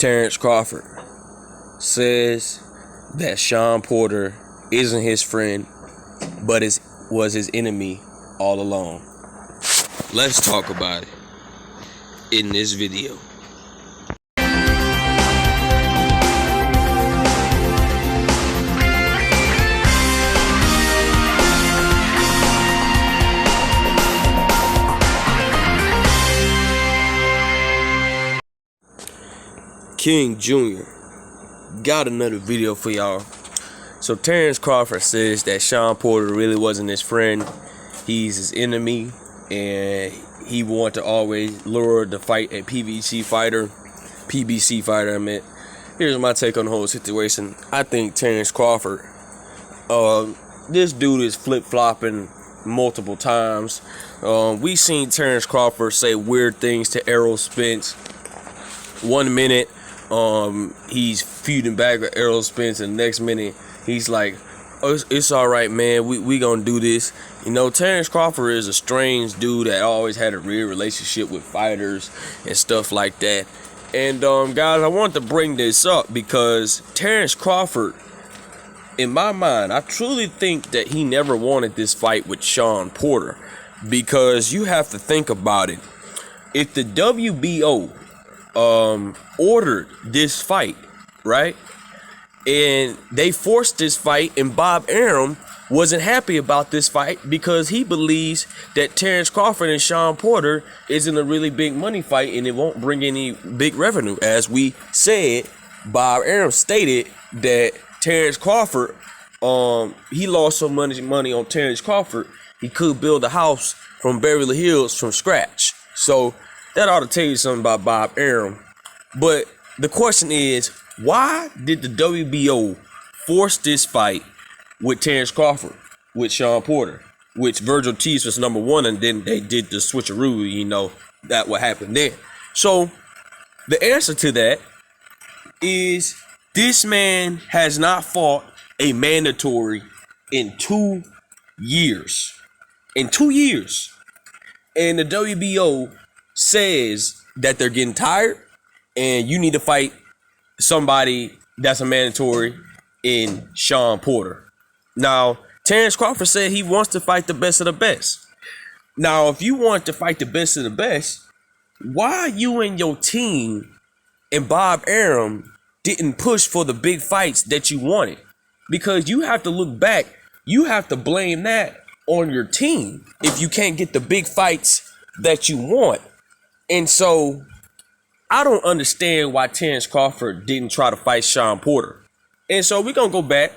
Terence Crawford says that Shawn Porter isn't his friend, but was his enemy all along. Let's talk about it in this video. King Jr. got another video for y'all. So Terence Crawford says that Shawn Porter really wasn't his friend. He's his enemy, and he wanted to always lure the fight a PBC fighter, I meant. Here's my take on the whole situation. I think Terence Crawford, this dude is flip-flopping multiple times. We seen Terence Crawford say weird things to Errol Spence. 1 minute, he's feuding back with Errol Spence, and the next minute he's like, oh, it's all right, man, we gonna do this. You know, Terence Crawford is a strange dude that always had a real relationship with fighters and stuff like that. And guys, I want to bring this up because Terence Crawford, in my mind, I truly think that he never wanted this fight with Shawn Porter, because you have to think about it. If the WBO ordered this fight, right, and they forced this fight, and Bob Arum wasn't happy about this fight because he believes that Terence Crawford and Shawn Porter isn't a really big money fight and it won't bring any big revenue. As we said, Bob Arum stated that Terence Crawford, he lost so much money on Terence Crawford, he could build a house from Beverly Hills from scratch. So that ought to tell you something about Bob Arum. But the question is, why did the WBO force this fight with Terence Crawford, with Shawn Porter, which Virgil Ortiz was number one, and then they did the switcheroo, you know, that what happened there. So the answer to that is this man has not fought a mandatory in 2 years. In 2 years. And the WBO says that they're getting tired and you need to fight somebody that's a mandatory in Shawn Porter. Now, Terence Crawford said he wants to fight the best of the best. Now, if you want to fight the best of the best, why you and your team and Bob Arum didn't push for the big fights that you wanted? Because you have to look back. You have to blame that on your team if you can't get the big fights that you want. And so I don't understand why Terence Crawford didn't try to fight Shawn Porter. And so we're going to go back.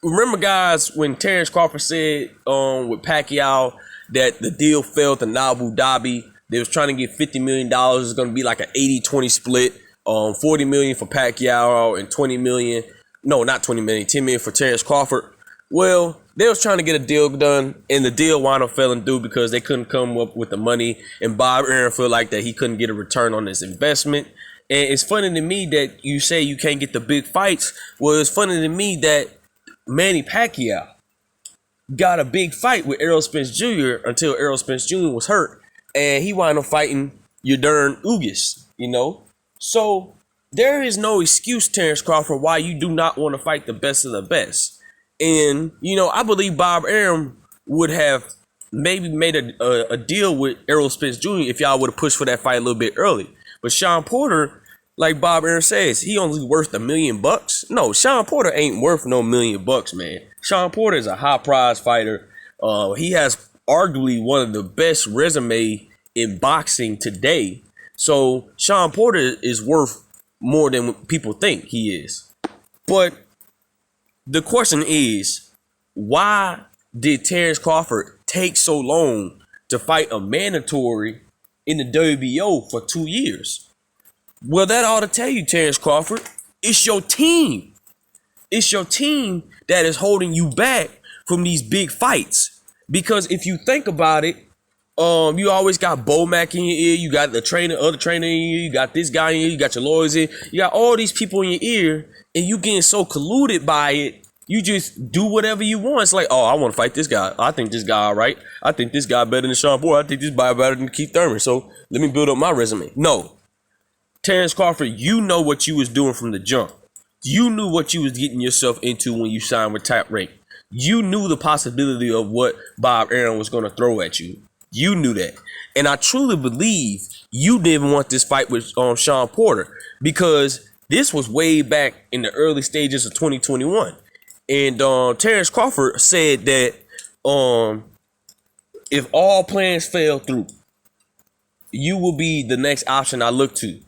Remember, guys, when Terence Crawford said with Pacquiao that the deal fell to Abu Dhabi, they was trying to get $50 million. It's going to be like an 80-20 split. $40 million for Pacquiao and $20 million. No, not $20 million. $10 million for Terence Crawford. Well, they was trying to get a deal done, and the deal wound up falling through because they couldn't come up with the money, and Bob Arum felt like that he couldn't get a return on his investment. And it's funny to me that you say you can't get the big fights. Well, it's funny to me that Manny Pacquiao got a big fight with Errol Spence Jr. until Errol Spence Jr. was hurt, and he wound up fighting Yadern Ugas, you know? So there is no excuse, Terence Crawford, why you do not want to fight the best of the best. And, you know, I believe Bob Arum would have maybe made a deal with Errol Spence Jr. if y'all would have pushed for that fight a little bit early. But Shawn Porter, like Bob Arum says, he only worth $1 million. No, Shawn Porter ain't worth no $1 million, man. Shawn Porter is a high prize fighter. He has arguably one of the best resume in boxing today. So Shawn Porter is worth more than people think he is. But the question is, why did Terence Crawford take so long to fight a mandatory in the WBO for 2 years? Well, that ought to tell you, Terence Crawford, it's your team. It's your team that is holding you back from these big fights. Because if you think about it, you always got Bomac in your ear, you got the trainer, other trainer in your ear, you got this guy in your ear, you got your lawyers in, you got all these people in your ear, and you getting so colluded by it, you just do whatever you want. It's like, oh, I want to fight this guy. I think this guy all right. I think this guy better than Shawn Porter. I think this guy better than Keith Thurman. So let me build up my resume. No. Terence Crawford, you know what you was doing from the jump. You knew what you was getting yourself into when you signed with Top Rank. You knew the possibility of what Bob Arum was going to throw at you. You knew that. And I truly believe you didn't want this fight with Sean Porter, because this was way back in the early stages of 2021. And Terence Crawford said that if all plans fell through, you will be the next option I look to.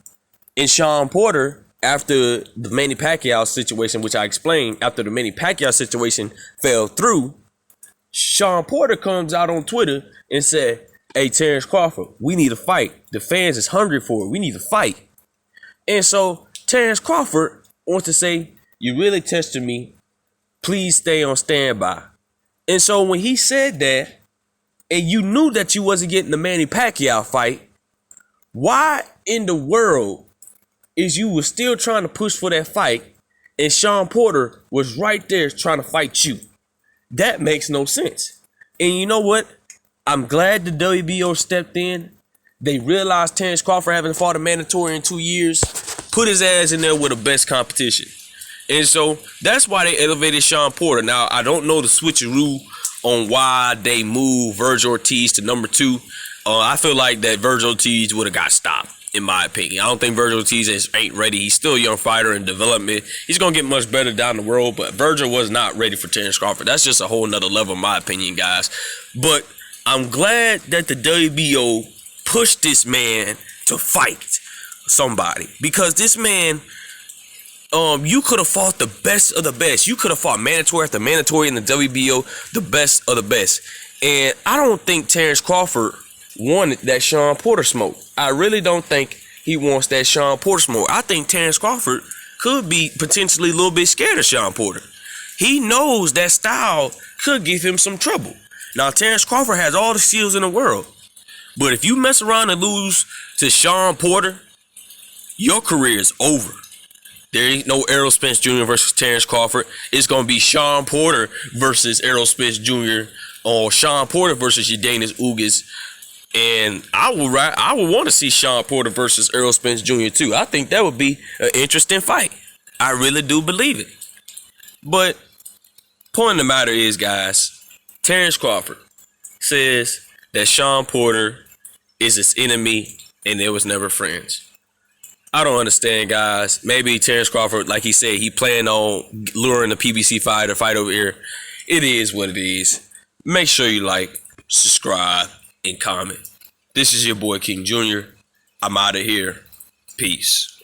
And Sean Porter, after the Manny Pacquiao situation, which I explained, after the Manny Pacquiao situation fell through, Sean Porter comes out on Twitter and said, "Hey, Terence Crawford, we need a fight. The fans is hungry for it. We need a fight." And so Terence Crawford wants to say, "You really tested me. Please stay on standby." And so when he said that, and you knew that you wasn't getting the Manny Pacquiao fight, why in the world is you was still trying to push for that fight, and Sean Porter was right there trying to fight you? That makes no sense. And you know what? I'm glad the WBO stepped in. They realized Terence Crawford, having fought a mandatory in 2 years, put his ass in there with the best competition. And so that's why they elevated Sean Porter. Now, I don't know the switcheroo on why they moved Virgil Ortiz to number 2. I feel like that Virgil Ortiz would have got stopped, in my opinion. I don't think Virgil Ortiz ain't ready. He's still a young fighter in development. He's going to get much better down the road, but Virgil was not ready for Terence Crawford. That's just a whole nother level, in my opinion, guys. But I'm glad that the WBO pushed this man to fight somebody, because this man, you could have fought the best of the best. You could have fought mandatory after mandatory in the WBO, the best of the best. And I don't think Terence Crawford wanted that Sean Porter smoke. I really don't think he wants that Sean Porter smoke. I think Terence Crawford could be potentially a little bit scared of Sean Porter. He knows that style could give him some trouble. Now, Terence Crawford has all the skills in the world, but if you mess around and lose to Sean Porter, your career is over. There ain't no Errol Spence Jr. versus Terence Crawford. It's going to be Sean Porter versus Errol Spence Jr. or Sean Porter versus Yordenis Ugas. And I would want to see Sean Porter versus Errol Spence Jr. too. I think that would be an interesting fight. I really do believe it. But point of the matter is, guys, Terence Crawford says that Sean Porter is his enemy and they was never friends. I don't understand, guys. Maybe Terence Crawford, like he said, he planned on luring the PBC fighter fight over here. It is what it is. Make sure you like, subscribe, and comment. This is your boy King Jr. I'm out of here. Peace.